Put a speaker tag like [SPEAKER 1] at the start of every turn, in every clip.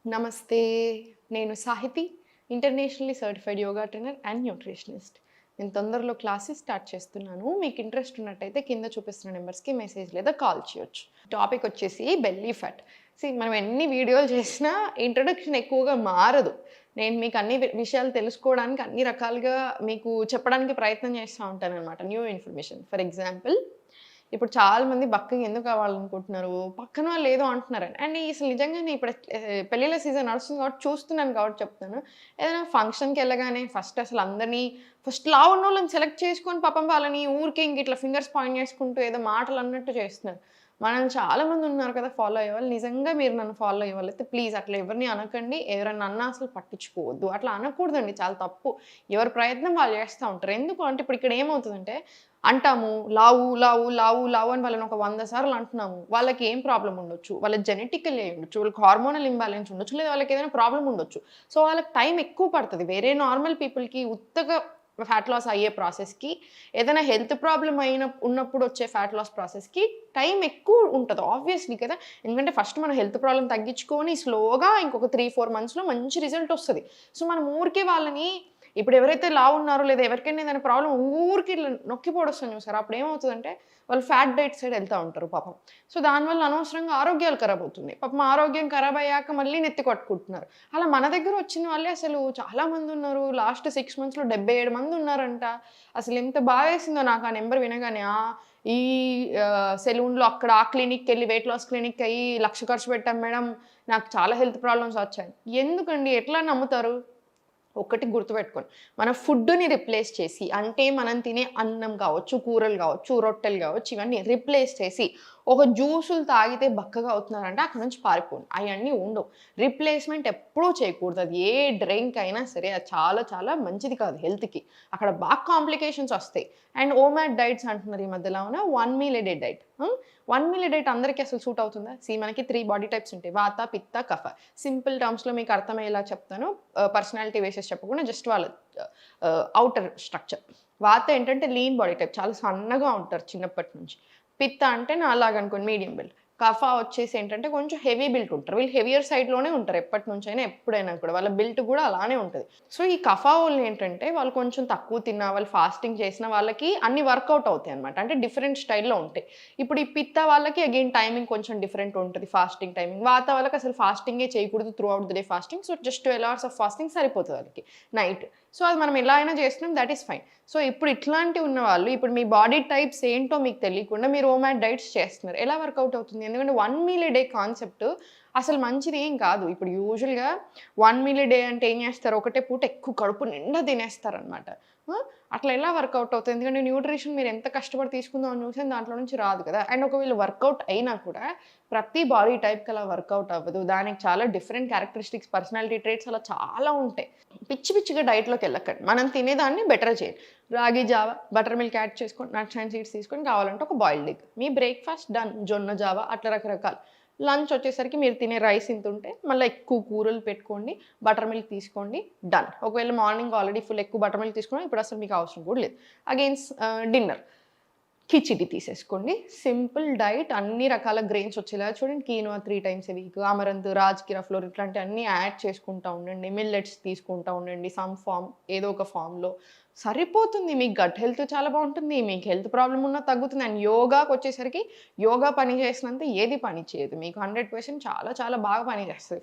[SPEAKER 1] నమస్తే. నేను Sahithi, internationally certified yoga trainer and nutritionist. నేను తొందరలో క్లాసెస్ స్టార్ట్ చేస్తున్నాను. మీకు ఇంట్రెస్ట్ ఉన్నట్టయితే కింద చూపిస్తున్న నెంబర్స్‌కి మెసేజ్ లేదా కాల్ చేయొచ్చు. టాపిక్ వచ్చేసి బెల్లీ ఫ్యాట్. మనం ఎన్ని వీడియోలు చేసినా ఇంట్రొడక్షన్ ఎక్కువగా మారదు. నేను మీకు అన్ని విషయాలు తెలుసుకోవడానికి అన్ని రకాలుగా మీకు చెప్పడానికి ప్రయత్నం చేస్తా ఉంటాననమాట. New information. ఫర్ ఎగ్జాంపుల్ ఇప్పుడు చాలామంది బక్కగా ఎందుకు అవ్వాలనుకుంటున్నారు? పక్కన వాళ్ళు ఏదో అంటున్నారని. అండ్ అసలు నిజంగానే ఇప్పుడు పెళ్ళిళ్ళ సీజన్ నడుస్తుంది కాబట్టి చూస్తున్నాను కాబట్టి చెప్తున్నాను. ఏదైనా ఫంక్షన్‌కెళ్ళగానే అసలు అందరిని లావు ఉన్నోళ్ళని సెలెక్ట్ చేసుకొని పాపం వాళ్ళని ఊరికే ఇంక ఇట్లా ఫింగర్స్ పాయింట్ చేసుకుంటూ ఏదో మాటలు అన్నట్టు చేస్తున్నారు. మనల్ని చాలామంది ఉన్నారు కదా ఫాలో అయ్యేవాళ్ళు. నిజంగా మీరు నన్ను ఫాలో అయ్యేవాళ్ళైతే ప్లీజ్ అట్లా ఎవరిని అనకండి. ఎవరైనా అన్నా అసలు పట్టించుకోవద్దు. అట్లా అనకూడదండి. చాలా తప్పు. ఎవరి ప్రయత్నం వాళ్ళు చేస్తా ఉంటారు. ఎందుకు అంటే ఇప్పుడు ఇక్కడ ఏమవుతదంటే అంటాము లావు, లావు, లావు, లావు అని వాళ్ళని ఒక 100 సార్లు అంటున్నాము. వాళ్ళకి ఏం ప్రాబ్లమ్ ఉండొచ్చు. వాళ్ళకి జెనెటికల్ అయ్యి ఉండొచ్చు. వాళ్ళకి హార్మోనల్ ఇంబాలెన్స్ ఉండొచ్చు. లేదా వాళ్ళకి ఏదైనా ప్రాబ్లమ్ ఉండొచ్చు. సో, వాళ్ళకి టైం ఎక్కువ పడతది. వేరే నార్మల్ పీపుల్‌కి ఉత్తగా ఫ్యాట్ లాస్ అయ్యే ప్రాసెస్‌కి, ఏదైనా హెల్త్ ప్రాబ్లమ్ ఉన్నప్పుడు వచ్చే ఫ్యాట్ లాస్ ప్రాసెస్‌కి టైం ఎక్కువ ఉంటది. ఆబ్వియస్‌లీ కదా! ఎందుకంటే ఫస్ట్ మన హెల్త్ ప్రాబ్లమ్ తగ్గించుకొని స్లోగా ఇంకొక 3, 4 మంత్స్‌లో మంచి రిజల్ట్ ఒస్తది. సో, మనం ఊరికే వాళ్ళని ఇప్పుడు ఎవరైతే లావున్నారో లేదా ఎవరికైనా ఏదైనా ప్రాబ్లమ్ ఊరికే ఇట్లా నొక్కి పొడుస్తాం చూసారా? అప్పుడు ఏమవుతదంటే వాళ్ళు ఫ్యాట్ డైట్ సైడ్ ఎళ్తా ఉంటారు పాపం. సో, దానివల్ల అనవసరంగా ఆరోగ్యాలు ఖరాబ్ అవుతున్నాయి. పాపం ఆరోగ్యం ఖరాబ్ అయ్యాక మళ్ళీ నెత్తి కొట్టుకుంటున్నారు. అలా మన దగ్గర వచ్చిన వాళ్ళే అసలు చాలా మందున్నారు. లాస్ట్ 6 మంత్స్‌లో 77 మంది ఉన్నారంట. అసలు ఎంత బాధేసిందో నాకు ఆ నంబర్ వినగానే. ఈ సెలూన్‌లో అక్కడ ఆ క్లినిక్‌కెళ్ళి వెయిట్ లాస్ క్లినిక్‌కెయ్యి 1,00,000 ఖర్చు పెట్టాం మేడం. నాకు చాలా హెల్త్ ప్రాబ్లమ్స్ వచ్చాయి. ఎందుకండి? ఎట్లా నమ్ముతారు? ఒక్కటి గుర్తుపెట్టుకోండి. మన ఫుడ్‌ని రిప్లేస్ చేసి అంటే మనం తినే అన్నం కావచ్చు, కూరలు కావచ్చు, రొట్టెలు కావచ్చు, ఇవన్నీ రిప్లేస్ చేసి ఒక జ్యూసులు తాగితే బక్కగా అవుతున్నారంటే అక్కడి నుంచి పారిపోండి. అయన్నీ ఉండవు. రిప్లేస్‌మెంట్ ఎప్పుడూ చేయకూడదు. అది ఏ డ్రింక్ అయినా సరే అది చాలా చాలా మంచిది కాదు హెల్త్‌కి. అక్కడ బాగా కాంప్లికేషన్స్ వస్తాయి. అండ్ ఓమాడ్ డైట్స్ అంటున్నారు ఈ మధ్యలో అవునా? 1 meal a day diet. 1 meal a diet అందరికి అసలు సూట్ అవుతుందా? మనకి 3 బాడీ టైప్స్ ఉంటాయి. వాత, పిత్త, కఫ. సింపుల్ టర్మ్స్‌లో మీకు అర్థమయ్యేలా చెప్తాను. పర్సనాలిటీ బేసిస్ చెప్పకుండా జస్ట్ వాళ్ళ ఔటర్ స్ట్రక్చర్. వాత ఏంటంటే లీన్ బాడీ టైప్. చాలా సన్నగా ఉంటారు చిన్నప్పటి నుంచి. పిత్త అంటే నాలాగనుకోండి మీడియం బిల్డ్. కఫ వచ్చేసి ఏంటంటే కొంచెం హెవీ బిల్ట్ ఉంటారు. వీళ్ళు హెవియర్ సైడ్‌లోనే ఉంటారు ఎప్పటినుంచైనా, ఎప్పుడైనా కూడా. వాళ్ళ బిల్ట్ కూడా అలానే ఉంటది. సో, ఈ కఫ వోళ్ళు ఏంటంటే వాళ్ళు కొంచెం తక్కువ తిన్నా, వాళ్ళు ఫాస్టింగ్ చేసిన వాళ్ళకి అన్నీ వర్కౌట్ అవుతాయన్నమాట. అంటే డిఫరెంట్ స్టైల్‌లో ఉంటాయి. ఇప్పుడు ఈ పిత్త వాళ్ళకి అగైన్ టైమింగ్ కొంచెం డిఫరెంట్ ఉంటది ఫాస్టింగ్ టైమింగ్. వాత వాళ్ళకి అసలు ఫాస్టింగే చేయకూడదు through out the day fasting. So, just 12 hours of fasting సరిపోతది వాళ్ళకి నైట్. సో, అది మనం ఎలా అయినా చేస్తున్నాం దట్ ఈస్ ఫైన్. సో, ఇప్పుడు ఇట్లాంటివి ఉన్నవాళ్ళు ఇప్పుడు మీ బాడీ టైప్స్ ఏంటో మీకు తెలియకుండా మీరు ఓమాడ్ డైట్స్ చేస్తున్నారు. ఎలా వర్కౌట్ అవుతుంది? ఎందుకంటే 1 మీల్ ఎ డే కాన్సెప్ట్ అసలు మంచిది ఏం కాదు. ఇప్పుడు యూజువల్‌గా 1 మీల్ ఎ డే అంటే ఏం చేస్తారు? ఒకటే పూట ఎక్కువ కడుపు నిండా తినేస్తారనమాట. ఆ! అట్లా ఎలా వర్కౌట్ అవుతది? ఎందుకంటే న్యూట్రిషన్ మీరు ఎంత కష్టపడి తీసుకుందామని చూసినా దాంట్లో నుంచి రాదు కదా! అండ్ ఒకవేళ వర్కౌట్ అయినా కూడా ప్రతి బాడీ టైప్‌కి అలా వర్కౌట్ అవ్వదు. దానికి చాలా డిఫరెంట్ క్యారెక్టరిస్టిక్స్, పర్సనాలిటీ ట్రేట్స్ అలా చాలా ఉంటాయి. పిచ్చి పిచ్చిగా డైట్‌లోకెళ్ళకండి. మనం తినేదాన్ని బెటర్ చేయండి. రాగి జావ, బటర్ మిల్క్ యాడ్ చేసుకొని, నట్స్ అండ్ సీడ్స్ తీసుకొని కావాలంటే ఒక బాయిల్డ్ ఎగ్. మీ బ్రేక్‌ఫాస్ట్ డన్. జొన్న జావ అట్లా రకరకాలు. లంచ్ వచ్చేసరికి మీరు తినే రైస్ ఇంతుంటే మళ్ళీ ఎక్కువ కూరలు పెట్టుకోండి. బటర్ మిల్క్ తీసుకోండి. డన్. ఒకవేళ మార్నింగ్ ఆల్రెడీ ఫుల్ ఎక్కువ బటర్ మిల్క్ తీసుకున్నా ఇప్పుడు అసలు మీకు అవసరం కూడా లేదు. Again dinner. కిచిడి తీసేసుకోండి. సింపుల్ డైట్ అన్ని రకాల గ్రెయిన్స్ వచ్చేలాగా చూడండి. Quinoa 3 times a week, amaranth, rajgira flour ఇట్లాంటివన్నీ యాడ్ చేసుకుంటా ఉండండి. మిల్లెట్స్ తీసుకుంటా ఉండండి. సమ్ ఫార్మ్ ఏదో ఒక ఫార్మ్‌లో సరిపోతుంది. మీ గట్ హెల్త్ చాలా బావుంటుంది. మీకు హెల్త్ ప్రాబ్లమ్ ఉన్నా తగ్గుతుంది. అండ్ యోగాకొచ్చేసరికి యోగా పని చేసినంత ఏది పని చేయదు. మీకు 100% చాలా చాలా బాగా పని చేస్తది.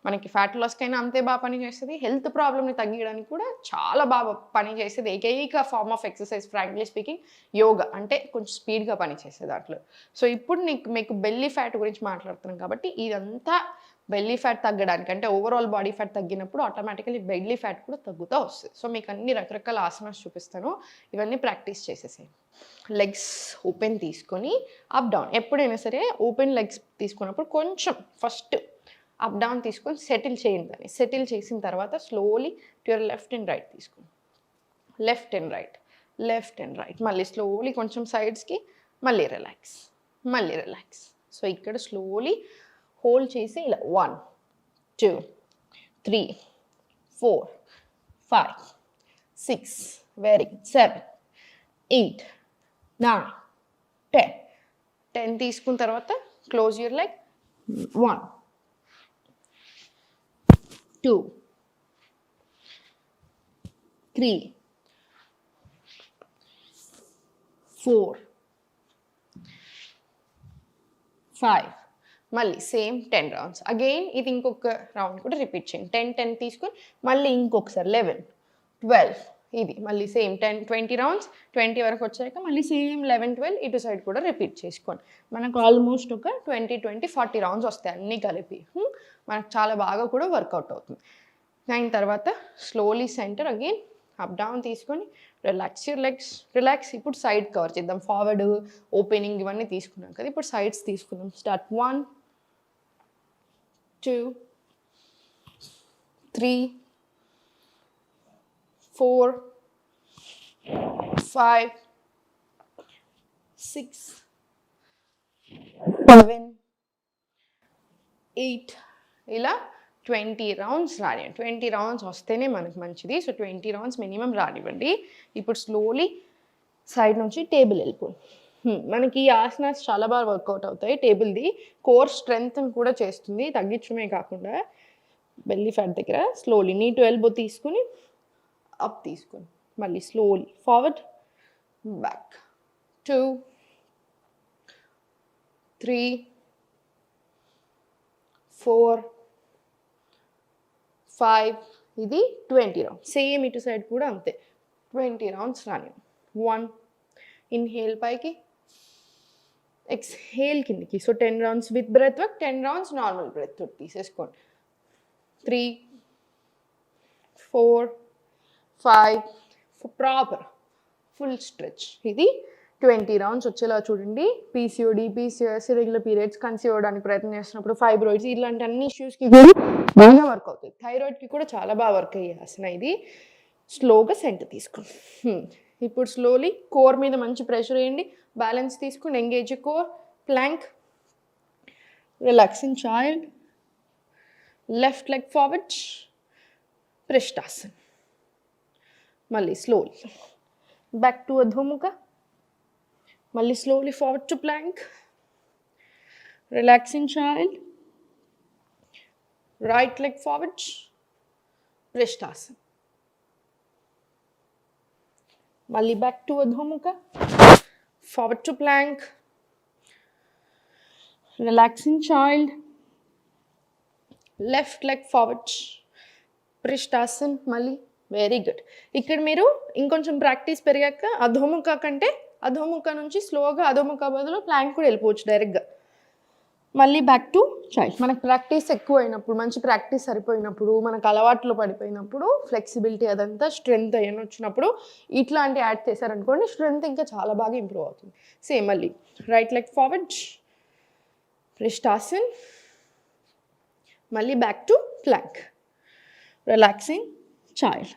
[SPEAKER 1] మనకి ఫ్యాట్ లాస్‌కైనా అంతే బాగా పని చేస్తది. హెల్త్ ప్రాబ్లమ్‌ని తగ్గియడానికి కూడా చాలా బాగా పని చేసేది ఏకైక form of exercise frankly speaking yoga. అంటే కొంచెం స్పీడ్‌గా పనిచేసే దాంట్లో. సో, ఇప్పుడు మీకు బెల్లీ ఫ్యాట్ గురించి మాట్లాడుతున్నాం కాబట్టి ఇదంతా బెల్లీ ఫ్యాట్ తగ్గడానికి అంటే ఓవరాల్ బాడీ ఫ్యాట్ తగ్గినప్పుడు ఆటోమేటికల్లీ బెల్లీ ఫ్యాట్ కూడా తగ్గుతా వస్తది. సో, మీకు అన్ని రకరకాల ఆసనాస్ చూపిస్తాను. ఇవన్నీ ప్రాక్టీస్ చేసేసేయండి. లెగ్స్ ఓపెన్ తీసుకొని అప్, డౌన్. ఎప్పుడైనా సరే ఓపెన్ లెగ్స్ తీసుకున్నప్పుడు కొంచెం ఫస్ట్ అప్, డౌన్ తీసుకొని సెటిల్ చేయండి దాన్ని. సెటిల్ చేసిన తర్వాత slowly to your left and right తీసుకోండి. Left and right, left and right. మళ్ళీ స్లోలీ కొంచెం సైడ్స్‌కి మళ్ళీ రిలాక్స్, మళ్ళీ రిలాక్స్. సో, ఇక్కడ స్లోలీ హోల్డ్ చేసి ఇలా 1, 2, 3, 4, 5, 6 వెరీ గుడ్. 7, 8, 9, 10. 10 తీసుకున్న తర్వాత క్లోజ్ యువర్ లెగ్. 1, 2 3 4 5 మళ్ళీ సేమ్ 10 రౌండ్స్ అగైన్ ఇది ఇంకొక రౌండ్ కూడా రిపీట్ చేయండి 10 తీసుకొని మళ్ళీ ఇంకొకసారి 11 12 ఇది మళ్ళీ సేమ్ 20 రౌండ్స్ 20 వరకు వచ్చాక మళ్ళీ సేమ్ 11 12 ఇటు సైడ్ కూడా రిపీట్ చేసుకోండి మనకు ఆల్మోస్ట్ ఒక 20 40 రౌండ్స్ వస్తాయి అన్నీ కలిపి మనకు చాలా బాగా కూడా వర్కౌట్ అవుతుంది దాని తర్వాత slowly centre again up down తీసుకొని రిలాక్స్ యూర్ లెగ్స్ రిలాక్స్ ఇప్పుడు సైడ్ కవర్ చేద్దాం ఫార్వర్డ్ ఓపెనింగ్ ఇవన్నీ తీసుకున్నాం కదా ఇప్పుడు సైడ్స్ తీసుకుందాం స్టార్ట్ 1 2 3 4 5 6 7 8 ఇలా 20 రౌండ్స్ రానివ్వండి 20 రౌండ్స్ వస్తేనే మనకు మంచిది సో 20 రౌండ్స్ మినిమం రానివ్వండి ఇప్పుడు స్లోలీ సైడ్ నుంచి టేబుల్ వెళ్ళిపోండి మనకి ఈ ఆసనాస్ చాలా బాగా వర్కౌట్ అవుతాయి టేబుల్ది కోర్ స్ట్రెంగ్త్ కూడా చేస్తుంది తగ్గించడమే కాకుండా బెల్లీ ఫ్యాట్ దగ్గర స్లోలీ నీ టు ఎల్బో తీసుకుని అప్ తీసుకుని మళ్ళీ స్లోలీ ఫార్వర్డ్ బ్యాక్ 2 3 4 5 ఇది 20 రౌండ్స్ సేమ్ ఇటు సైడ్ కూడా అంతే 20 రౌండ్స్ రాని 1 ఇన్హేల్ పైకి ఎక్స్హేల్ కిందికి so 10 rounds with breath work 10 rounds normal breath work తీసేసుకోండి 3 4 5 ప్రాపర్ ఫుల్ స్ట్రెచ్ ఇది 20 రౌండ్స్ వచ్చేలా చూడండి PCOD PCS regular periods conceive అవ్వడానికి ప్రయత్నం చేస్తున్నప్పుడు ఫైబ్రాయిడ్స్ ఇలాంటి అన్ని ఇష్యూస్కి కూడా బాగా వర్క్ అవుతుంది థైరాయిడ్కి కూడా చాలా బాగా వర్క్ అయ్యే ఆసన ఇది స్లోగా సెంటర్ తీసుకోండి ఇప్పుడు స్లోలీ కోర్ మీద మంచి ప్రెషర్ వేయండి బ్యాలెన్స్ తీసుకుని engage core plank relaxing child left leg forward పృష్ఠాసన్ మళ్ళీ స్లోలీ బ్యాక్ టు అధోముఖ మళ్ళీ slowly forward to plank relaxing child right leg forward పృష్ఠాసన్ మళ్ళీ బ్యాక్ టు అధోముఖ forward to plank relaxing child left leg forward పృష్ఠాసన్ మళ్ళీ వెరీ గుడ్ ఇక్కడ మీరు ఇంకొంచెం ప్రాక్టీస్ పెరిగాక అధోముఖ కంటే అధోముఖ నుంచి స్లోగా అధోముఖ బదులు ప్లాంక్ కూడా వెళ్ళిపోవచ్చు డైరెక్ట్గా మళ్ళీ బ్యాక్ టు చైల్డ్ మనకు ప్రాక్టీస్ ఎక్కువ అయినప్పుడు మంచి ప్రాక్టీస్ సరిపోయినప్పుడు మనకు అలవాట్లో పడిపోయినప్పుడు ఫ్లెక్సిబిలిటీ అదంతా స్ట్రెంగ్త్ అయ్యని వచ్చినప్పుడు ఇట్లాంటి యాడ్ చేశారనుకోండి స్ట్రెంగ్త్ ఇంకా చాలా బాగా ఇంప్రూవ్ అవుతుంది సేమ్ మళ్ళీ రైట్ లెగ్ ఫార్వర్డ్ పృష్ఠాసన్ మళ్ళీ back to plank relaxing child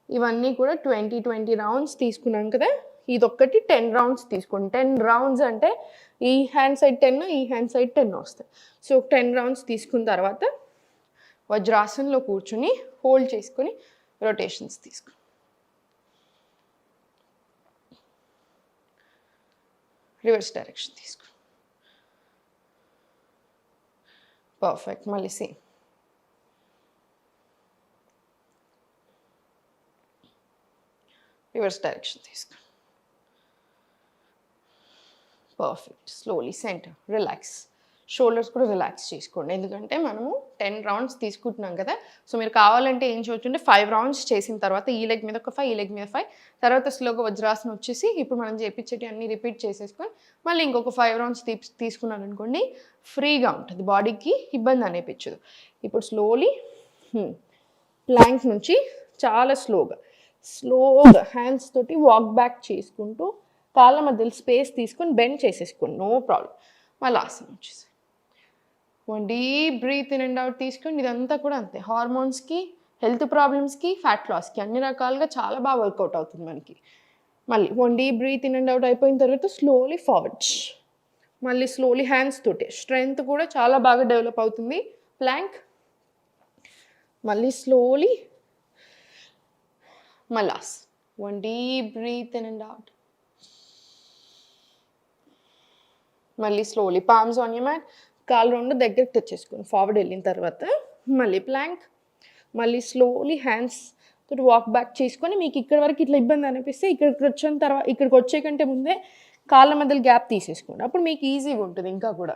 [SPEAKER 1] ఇవన్నీ కూడా 20 రౌండ్స్ తీసుకున్నాం కదా ఇదొక్కటి 10 రౌండ్స్ తీసుకోండి 10 రౌండ్స్ అంటే ఈ హ్యాండ్ సైడ్ 10 ఈ హ్యాండ్ సైడ్ 10 వస్తాయి సో 10 రౌండ్స్ తీసుకున్న తర్వాత వజ్రాసనంలో కూర్చుని హోల్డ్ చేసుకొని రొటేషన్స్ తీసుకో రివర్స్ డైరెక్షన్ తీసుకో పర్ఫెక్ట్ మళ్ళీ సేమ్ రివర్స్ డైరెక్షన్ తీసుకో perfect slowly centre relax shoulders కూడా రిలాక్స్ చేసుకోండి ఎందుకంటే మనము 10 రౌండ్స్ తీసుకుంటున్నాం కదా సో మీరు కావాలంటే ఏం చేయొచ్చుంటే 5 రౌండ్స్ చేసిన తర్వాత ఈ లెగ్ మీద ఒక 5 ఈ లెగ్ మీద 5 తర్వాత స్లోగా వజ్రాసనం వచ్చేసి ఇప్పుడు మనం చేపించేటి అన్ని రిపీట్ చేసేసుకొని మళ్ళీ ఇంకొక 5 రౌండ్స్ తీసుకున్నాను అనుకోండి ఫ్రీగా ఉంటుంది బాడీకి ఇబ్బంది అనిపించదు ఇప్పుడు స్లోలీ ప్లాంక్ నుంచి చాలా స్లోగా హ్యాండ్స్ తోటి వాక్ బ్యాక్ చేసుకుంటూ కాళ్ళ మధ్యలో స్పేస్ తీసుకొని బెండ్ చేసేసుకోండి నో ప్రాబ్లం మళ్ళీ ఆసనం వచ్చేసి deep breath in and out తీసుకోండి ఇదంతా కూడా అంతే హార్మోన్స్కి హెల్త్ ప్రాబ్లమ్స్కి ఫ్యాట్ లాస్కి అన్ని రకాలుగా చాలా బాగా వర్కౌట్ అవుతుంది మనకి మళ్ళీ deep breath in and out అయిపోయిన తర్వాత స్లోలీ ఫార్వర్డ్ మళ్ళీ స్లోలీ హ్యాండ్స్ తోటి స్ట్రెంగ్త్ కూడా చాలా బాగా డెవలప్ అవుతుంది ప్లాంక్ మళ్ళీ స్లోలీ మలాస్ deep breath in and out మళ్ళీ slowly palms on your mat కాలు రెండు దగ్గరికి తెచ్చేసుకోండి ఫార్వర్డ్ వెళ్ళిన తర్వాత మళ్ళీ ప్లాంక్, మళ్ళీ స్లోలీ హ్యాండ్స్ తోటి వాక్ బ్యాక్ చేసుకొని మీకు ఇక్కడ వరకు ఇట్లా ఇబ్బంది అనిపిస్తే ఇక్కడికి వచ్చిన తర్వాత ఇక్కడికి వచ్చే కంటే ముందే కాళ్ళ మధ్యలో గ్యాప్ తీసేసుకోండి, అప్పుడు మీకు ఈజీగా ఉంటుంది ఇంకా కూడా.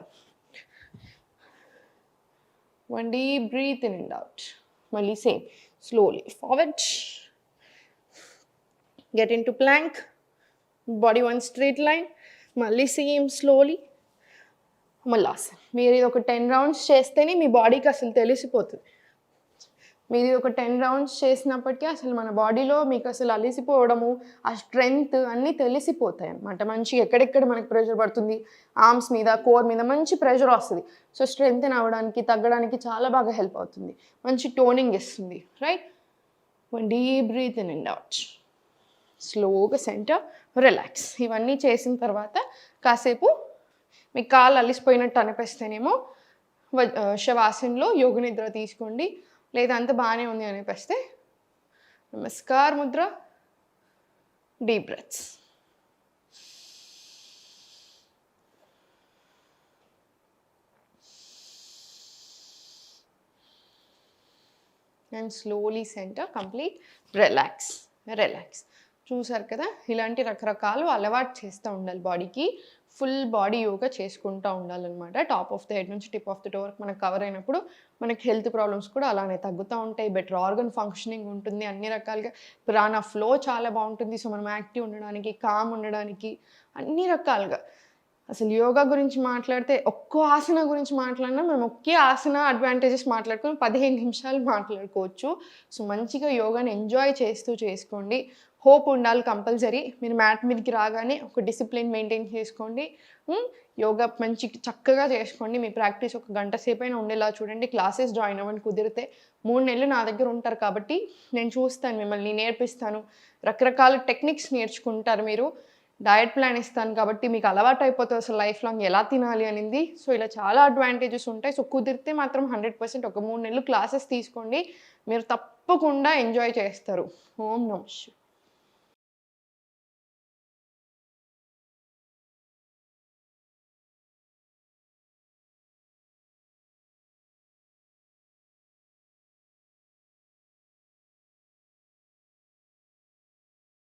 [SPEAKER 1] One deep breath in and out. మళ్ళీ same slowly forward, get into plank, body one straight line. మళ్ళీ సేమ్ స్లోలీ మళ్ళీ మీరు ఇది ఒక 10 రౌండ్స్ చేస్తేనే మీ బాడీకి అసలు తెలిసిపోతుంది. మీరు ఇది ఒక 10 రౌండ్స్ చేసినప్పటికీ అసలు మన బాడీలో మీకు అసలు అలిసిపోవడము, ఆ స్ట్రెంగ్త్ అన్నీ తెలిసిపోతాయి అన్నమాట. మంచిగా ఎక్కడెక్కడ మనకి ప్రెషర్ పడుతుంది, ఆర్మ్స్ మీద, కోర్ మీద మంచి ప్రెషర్ వస్తుంది. సో స్ట్రెంగ్త్ అవ్వడానికి, తగ్గడానికి చాలా బాగా హెల్ప్ అవుతుంది, మంచి టోనింగ్ ఇస్తుంది, right. One deep breath in and out, స్లోగా సెంటర్, రిలాక్స్. ఇవన్నీ చేసిన తర్వాత కాసేపు మీ కాళ్ళు అలిసిపోయినట్టు అనిపిస్తేనేమో శవాసనలో యోగ నిద్ర తీసుకోండి, లేదా అంత బాగానే ఉంది అనిపిస్తే namaskar Mudra, deep breaths. And slowly centre, complete relax. Relax. చూసారు కదా, ఇలాంటి రకరకాలు అలవాటు చేస్తూ ఉండాలి బాడీకి. ఫుల్ బాడీ యోగా చేసుకుంటూ ఉండాలన్నమాట. టాప్ ఆఫ్ ద హెడ్ నుంచి టిప్ ఆఫ్ ద టో వరకు మనకు కవర్ అయినప్పుడు మనకి హెల్త్ ప్రాబ్లమ్స్ కూడా అలానే తగ్గుతూ ఉంటాయి, బెటర్ ఆర్గన్ ఫంక్షనింగ్ ఉంటుంది, అన్ని రకాలుగా ప్రాణ ఫ్లో చాలా బాగుంటుంది. సో మనం యాక్టివ్ ఉండడానికి, కామ్ ఉండడానికి, అన్ని రకాలుగా. అసలు యోగా గురించి మాట్లాడితే ఒక్కో ఆసన గురించి మాట్లాడినా మనం ఒకే ఆసన అడ్వాంటేజెస్ మాట్లాడుకొని 15 నిమిషాలు మాట్లాడుకోవచ్చు. సో మంచిగా యోగాని ఎంజాయ్ చేస్తూ చేసుకోండి. హోప్ ఉండాలి కంపల్సరీ. మీరు మ్యాట్ మీదకి రాగానే ఒక డిసిప్లిన్ మెయింటైన్ చేసుకోండి. యోగా మంచి చక్కగా చేసుకోండి. మీ ప్రాక్టీస్ ఒక గంట సేపైనా ఉండేలా చూడండి. క్లాసెస్ జాయిన్ అవ్వండి కుదిరితే. 3 నెలలు నా దగ్గర ఉంటారు కాబట్టి నేను చూస్తాను, మిమ్మల్ని నేర్పిస్తాను, రకరకాల టెక్నిక్స్ నేర్చుకుంటారు మీరు. డయట్ ప్లాన్ ఇస్తాను కాబట్టి మీకు అలవాటు అయిపోతుంది అసలు లైఫ్ లాంగ్ ఎలా తినాలి అనేది. సో ఇలా చాలా అడ్వాంటేజెస్ ఉంటాయి. సో కుదిరితే మాత్రం 100% ఒక 3 నెలలు క్లాసెస్ తీసుకోండి, మీరు తప్పకుండా ఎంజాయ్ చేస్తారు. ఓం నమః శివాయ.